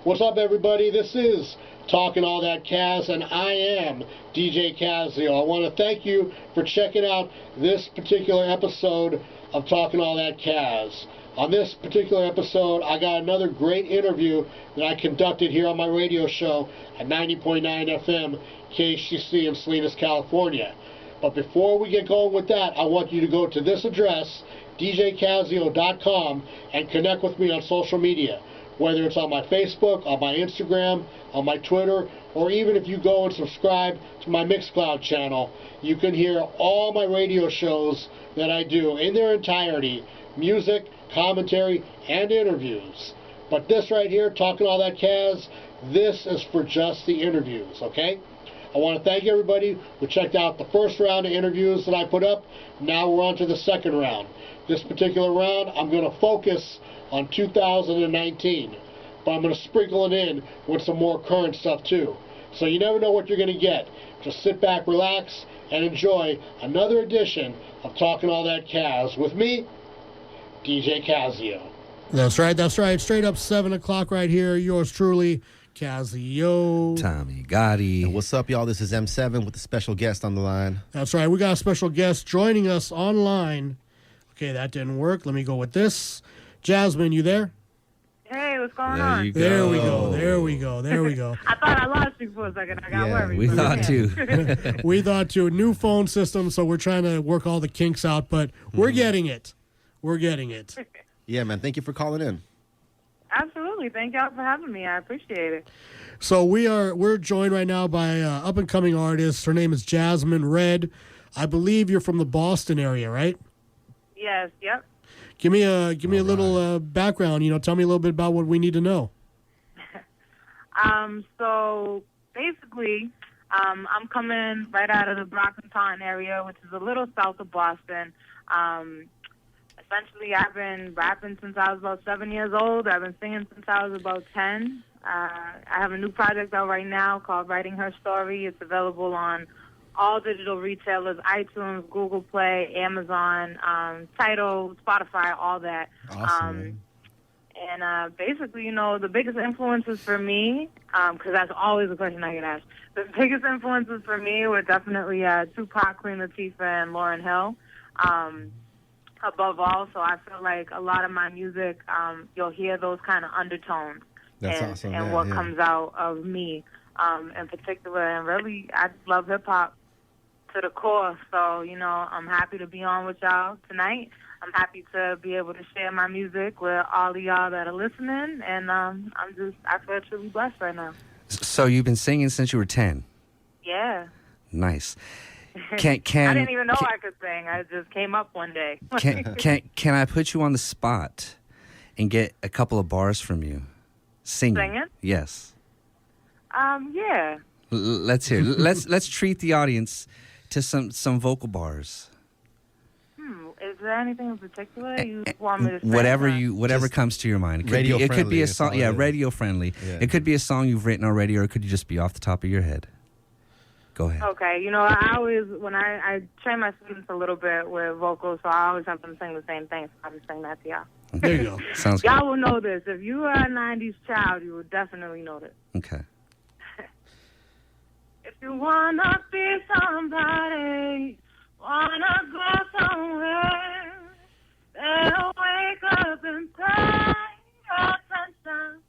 What's up, everybody? This is Talkin All That Kazz, and I am DJ Kazzeo. I want to thank you for checking out this particular episode of Talkin All That Kazz. On this particular episode, I got another great interview that I conducted here on my radio show at 90.9 FM, KHCC in Salinas, California. But before we get going with that, I want you to go to this address, djkazzeo.com, and connect with me on social media. Whether it's on my Facebook, on my Instagram, on my Twitter, or even if you go and subscribe to my Mixcloud channel, you can hear all my radio shows that I do in their entirety, music, commentary, and interviews. But this right here, Talkin All That Kazz, this is for just the interviews, okay? I want to thank everybody who checked out the first round of interviews that I put up. Now we're on to the second round. This particular round, I'm going to focus on 2019, but I'm going to sprinkle it in with some more current stuff too. So you never know what you're going to get. Just sit back, relax, and enjoy another edition of Talkin All That Kazz with me, DJ Kazzeo. That's right. Straight up 7 o'clock right here. Yours truly, Kazzeo. Tommy Gotti. And what's up, y'all? This is M7 with a special guest on the line. That's right. We got a special guest joining us online. Okay, that didn't work. Let me go with this. Jazzmyn, you there? Hey, what's going on? There we go. I thought I lost you for a second. I got worried. We thought too. We thought too. New phone system, so we're trying to work all the kinks out, but we're getting it. Yeah, man. Thank you for calling in. Absolutely. Thank y'all for having me. I appreciate it. So we're joined right now by up and coming artist. Her name is Jazzmyn Red. I believe you're from the Boston area, right? Yes. Yep. Give me a little background. Tell me a little bit about what we need to know. So basically, I'm coming right out of the Brockton Taunton area, which is a little south of Boston. Essentially, I've been rapping since I was about 7 years old. I've been singing since I was about 10. I have a new project out right now called Writing Her Story. It's available on all digital retailers, iTunes, Google Play, Amazon, Tidal, Spotify, all that. Awesome. And basically, the biggest influences for me, because that's always a question I get asked, the biggest influences for me were definitely Tupac, Queen Latifah, and Lauryn Hill. Above all, so I feel like a lot of my music, you'll hear those kind of undertones. That's awesome. And what comes out of me in particular. And really, I just love hip-hop to the core. So, I'm happy to be on with y'all tonight. I'm happy to be able to share my music with all of y'all that are listening. And I feel truly blessed right now. So you've been singing since you were 10? Yeah. Nice. I didn't even know I could sing. I just came up one day. Can I put you on the spot and get a couple of bars from you? Singing? Yes. Yeah. Let's hear. Let's treat the audience to some vocal bars. Is there anything in particular you want me to say? Whatever comes to your mind. It could be a song. Yeah, radio friendly. Yeah. It could be a song you've written already, or it could just be off the top of your head. Go ahead. Okay. I always, when I train my students a little bit with vocals, so I always have them sing the same thing. So I'll just sing that to y'all. There you go. Sounds good. Y'all will know this. If you are a 90s child, you will definitely know this. Okay. If you want to be somebody, want to go somewhere, better wake up and pay attention.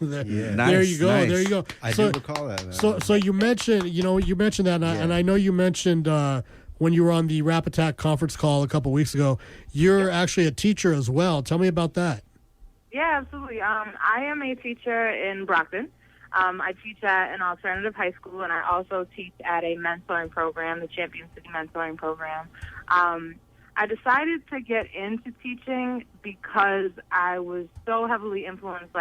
There you go. I do recall that. Man. So you mentioned, that, and I know you mentioned when you were on the Rap Attack conference call a couple weeks ago, you're actually a teacher as well. Tell me about that. Yeah, absolutely. I am a teacher in Brockton. I teach at an alternative high school, and I also teach at a mentoring program, the Champion City Mentoring Program. I decided to get into teaching because I was so heavily influenced,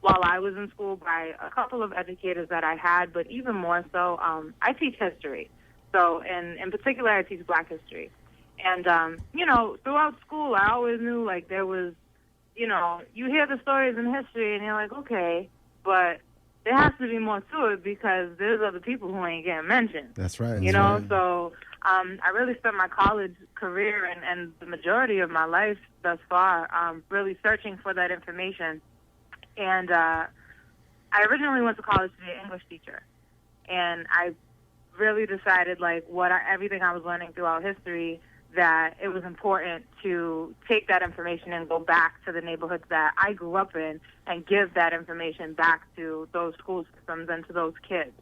while I was in school, by a couple of educators that I had, but even more so, I teach history. So, in particular, I teach Black history. And, throughout school, I always knew, there was, you hear the stories in history, and you're like, okay, but there has to be more to it because there's other people who ain't getting mentioned. That's right. So I really spent my college career and the majority of my life thus far really searching for that information And I originally went to college to be an English teacher. And I really decided, like, everything I was learning throughout history, that it was important to take that information and go back to the neighborhoods that I grew up in and give that information back to those school systems and to those kids.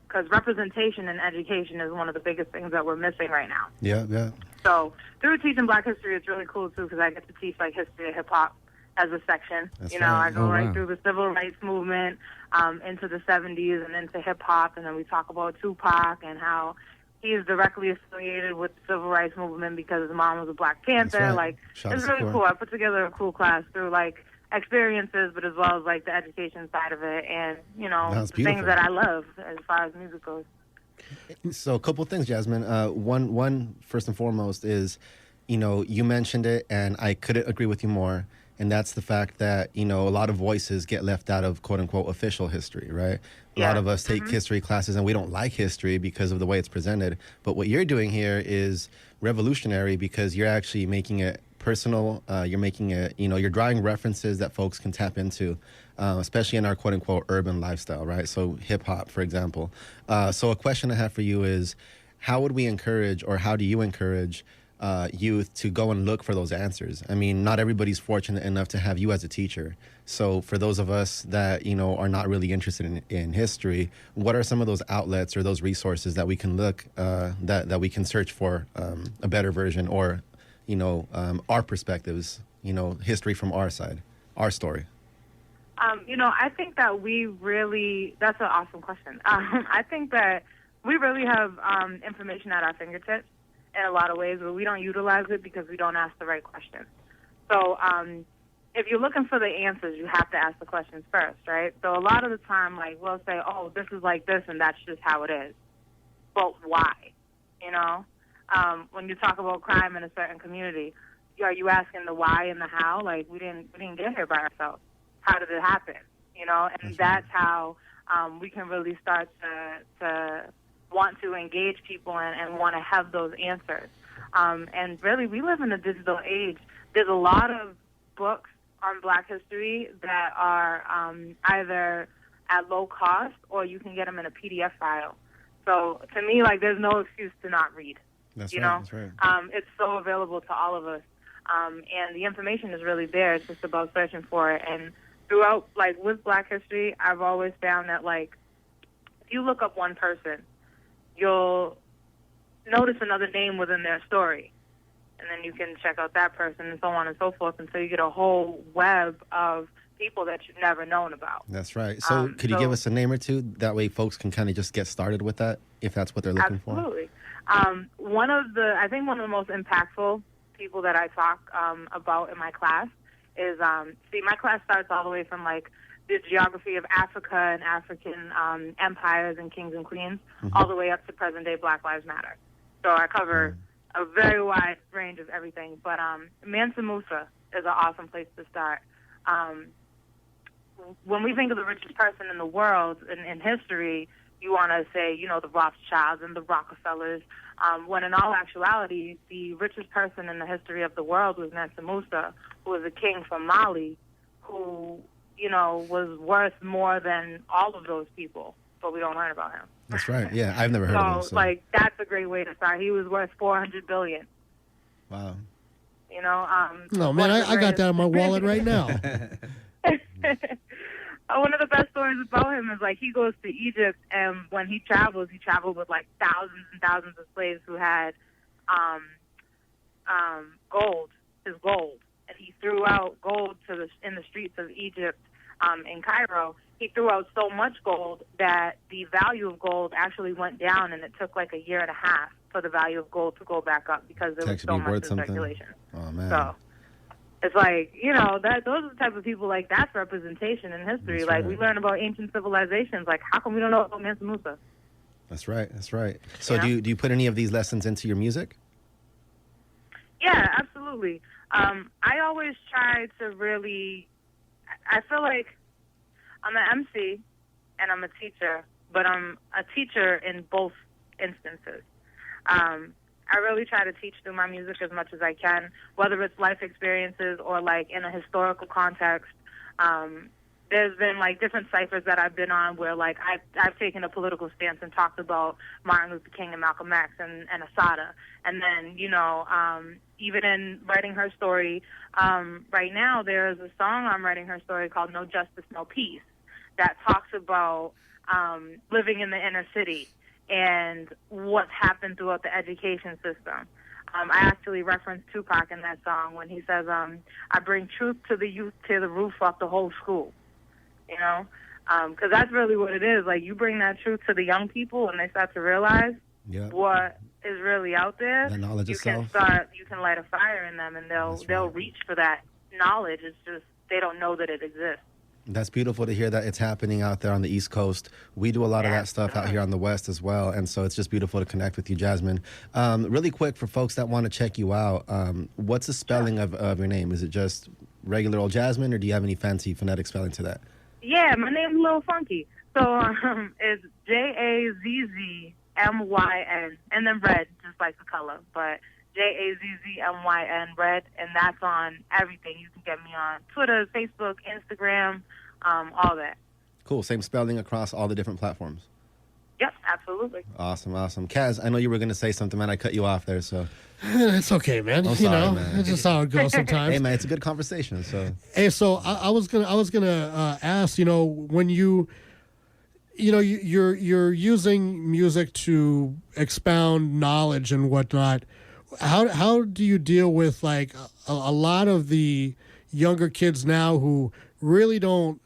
Because representation in education is one of the biggest things that we're missing right now. Yeah. So through teaching Black history, it's really cool, too, because I get to teach, like, history of hip-hop as a section. That's you know, right. I go right through the civil rights movement into the 70s and into hip-hop, and then we talk about Tupac and how he is directly affiliated with the civil rights movement because his mom was a Black Panther. Right. Like, it's really cool. I put together a cool class through, like, experiences, but as well as, like, the education side of it and, you know, the things that I love as far as music goes. So a couple things, Jazzmyn. One, first and foremost, is, you know, you mentioned it, and I couldn't agree with you more. And that's the fact that, you know, a lot of voices get left out of, quote unquote, official history, right? A lot of us take history classes and we don't like history because of the way it's presented. But what you're doing here is revolutionary because you're actually making it personal. You're making it, you know, you're drawing references that folks can tap into, especially in our, quote unquote, urban lifestyle, right? So hip hop, for example. So a question I have for you is, how would we encourage, or how do you encourage youth to go and look for those answers? I mean, not everybody's fortunate enough to have you as a teacher. So for those of us that, you know, are not really interested in history, what are some of those outlets or those resources that we can look, that we can search for a better version, or, you know, our perspectives, you know, history from our side, our story? You know, I think that that's an awesome question. I think that we really have information at our fingertips in a lot of ways, but we don't utilize it because we don't ask the right questions. So if you're looking for the answers, you have to ask the questions first, right? So a lot of the time, like, we'll say, oh, this is like this, and that's just how it is. But why? You know? When you talk about crime in a certain community, are you asking the why and the how? Like, we didn't get here by ourselves. How did it happen? You know? And that's how we can really start to want to engage people and want to have those answers. And really, we live in a digital age. There's a lot of books on Black history that are either at low cost or you can get them in a PDF file. So to me, like, there's no excuse to not read. That's right. That's right. It's so available to all of us. And the information is really there. It's just about searching for it. And throughout, like, with Black history, I've always found that, like, if you look up one person, you'll notice another name within their story. And then you can check out that person and so on and so forth until you get a whole web of people that you've never known about. That's right. So could you give us a name or two? That way folks can kind of just get started with that, if that's what they're looking for. Absolutely. I think one of the most impactful people that I talk about in my class is, my class starts all the way from, like, the geography of Africa and African empires and kings and queens, all the way up to present-day Black Lives Matter. So I cover a very wide range of everything. But Mansa Musa is an awesome place to start. When we think of the richest person in the world in history, you want to say, you know, the Rothschilds and the Rockefellers, when in all actuality, the richest person in the history of the world was Mansa Musa, who was a king from Mali, who, you know, was worth more than all of those people, but we don't learn about him. That's right. Yeah, I've never heard of him. So, like, that's a great way to start. He was worth $400 billion. Wow. You know, no, man, I got that in my wallet right now. One of the best stories about him is, like, he goes to Egypt, and when he traveled with, like, thousands and thousands of slaves who had his gold. And he threw out gold in the streets of Egypt in Cairo. He threw out so much gold that the value of gold actually went down, and it took like a year and a half for the value of gold to go back up because there was so much in circulation. Oh, man. So it's like, you know, those are the type of people, like, that's representation in history. That's like, right. we learn about ancient civilizations. Like, how come we don't know about Mansa Musa? That's right. So do you put any of these lessons into your music? Yeah, absolutely. I always try to really, I feel like I'm an MC and I'm a teacher, but I'm a teacher in both instances. I really try to teach through my music as much as I can, whether it's life experiences or, like, in a historical context. there's been like different ciphers that I've been on where like I've taken a political stance and talked about Martin Luther King and Malcolm X and Assata. And then, even in writing her story, right now there's a song I'm writing her story called No Justice, No Peace that talks about living in the inner city and what's happened throughout the education system. I actually referenced Tupac in that song when he says, I bring truth to the youth, tear the roof off the whole school. Because that's really what it is. Like, you bring that truth to the young people and they start to realize what is really out there. The knowledge you itself. You can light a fire in them and they'll reach for that knowledge. It's just they don't know that it exists. That's beautiful to hear that it's happening out there on the East Coast. We do a lot of that stuff out here on the West as well, and so it's just beautiful to connect with you, Jazzmyn. Really quick, for folks that want to check you out, what's the spelling of your name? Is it just regular old Jazzmyn, or do you have any fancy phonetic spelling to that? Yeah, my name's a little funky. So it's Jazzmyn, and then Red, just like the color, but Jazzmyn Red, and that's on everything. You can get me on Twitter, Facebook, Instagram, all that. Cool. Same spelling across all the different platforms. Yep, absolutely. Awesome. Kaz, I know you were going to say something, man. I cut you off there, so. It's okay, man. I'm sorry, man. It's just how it goes sometimes. Hey, man, it's a good conversation. So. Hey, so I was gonna ask, when you're using music to expound knowledge and whatnot. How do you deal with like a lot of the younger kids now who really don't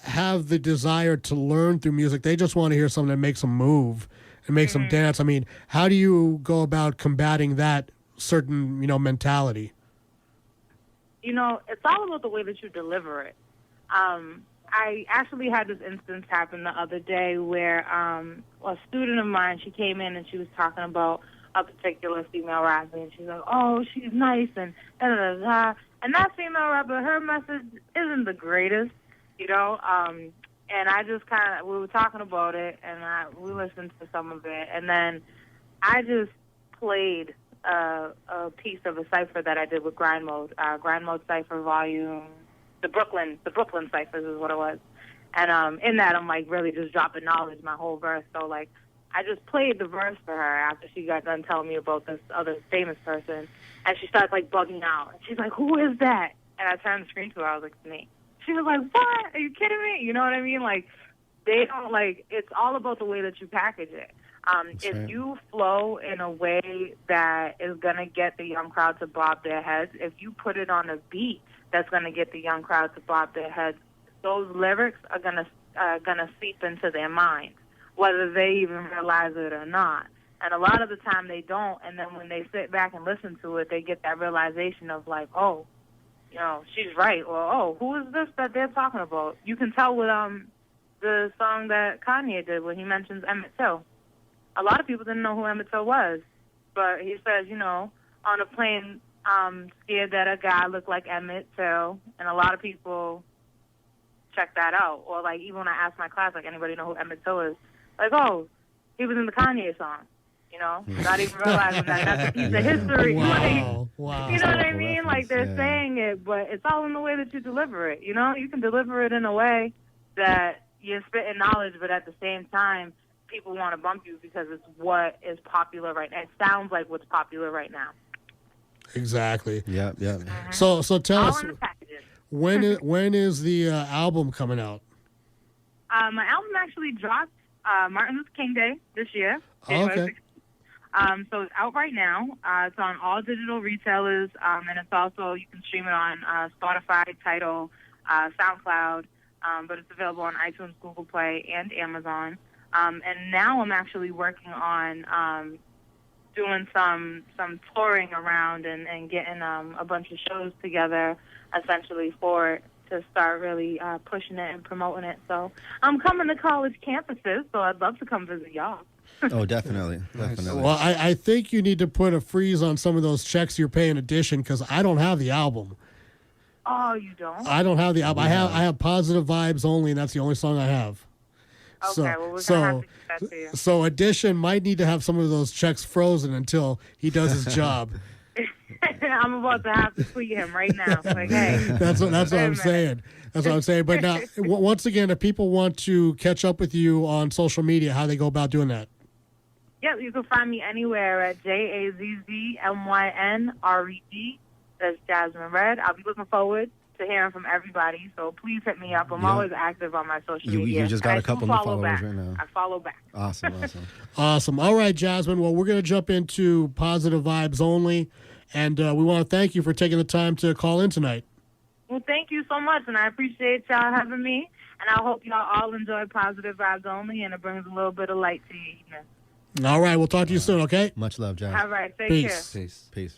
have the desire to learn through music? They just want to hear something that makes them move and makes them dance. I mean, how do you go about combating that certain, mentality? It's all about the way that you deliver it. I actually had this instance happen the other day where a student of mine, she came in and she was talking about a particular female rapper, and she's like, oh, she's nice, and da-da-da-da. And that female rapper, her message isn't the greatest, and I just we were talking about it, and we listened to some of it, and then I just played a piece of a cipher that I did with Grind Mode cipher volume, the Brooklyn ciphers is what it was. And in that, I'm like really just dropping knowledge, my whole verse. So like, I just played the verse for her after she got done telling me about this other famous person, and she starts like bugging out. She's like, "Who is that?" And I turned the screen to her. I was like, "It's me." She was like, "What? Are you kidding me?" You know what I mean? Like, they don't like. It's all about the way that you package it. If you flow in a way that is gonna get the young crowd to bob their heads, if you put it on a beat that's gonna get the young crowd to bob their heads, those lyrics are gonna seep into their minds, whether they even realize it or not. And a lot of the time they don't, and then when they sit back and listen to it, they get that realization of like, oh, she's right, or oh, who is this that they're talking about? You can tell with the song that Kanye did when he mentions Emmett Till. A lot of people didn't know who Emmett Till was, but he says, on a plane, scared that a guy looked like Emmett Till, and a lot of people check that out. Or like even when I ask my class, like, anybody know who Emmett Till is? Like, oh, he was in the Kanye song, not even realizing that that's a piece of history. Wow. Like, you know what I mean? Like, they're saying it, but it's all in the way that you deliver it, You can deliver it in a way that you're spitting knowledge, but at the same time, people want to bump you because it's what is popular right now. It sounds like what's popular right now. Exactly. Yeah. Mm-hmm. So tell us, when is the album coming out? My album actually dropped Martin Luther King Day this year. Okay. So it's out right now. It's on all digital retailers, and it's also, you can stream it on Spotify, Tidal, SoundCloud, but it's available on iTunes, Google Play, and Amazon. And now I'm actually working on doing some touring around and getting a bunch of shows together, essentially, for it to start really pushing it and promoting it. So I'm coming to college campuses, so I'd love to come visit y'all. Oh, definitely. Well, I think you need to put a freeze on some of those checks you're paying addition, because I don't have the album. Oh, you don't? I don't have the album. I have Positive Vibes only, and that's the only song I have. Okay, well, we're going to have to get that to you. So Addition might need to have some of those checks frozen until he does his job. I'm about to have to tweet him right now. Like, hey. That's what I'm saying. That's what I'm saying. But now, once again, if people want to catch up with you on social media, how they go about doing that? Yeah, you can find me anywhere at JAZZMYNRED. That's Jazzmyn Red. I'll be looking forward to hearing from everybody, so please hit me up. I'm always active on my social media. You just got a couple new followers back. right now. I follow back. Awesome. Awesome. All right, Jazzmyn. Well, we're going to jump into positive vibes only, and we want to thank you for taking the time to call in tonight. Well, thank you so much, and I appreciate y'all having me, and I hope y'all all enjoy positive vibes only, and it brings a little bit of light to your evening. All right, we'll talk to you soon, okay? Much love, Jazz. All right, take care. Peace.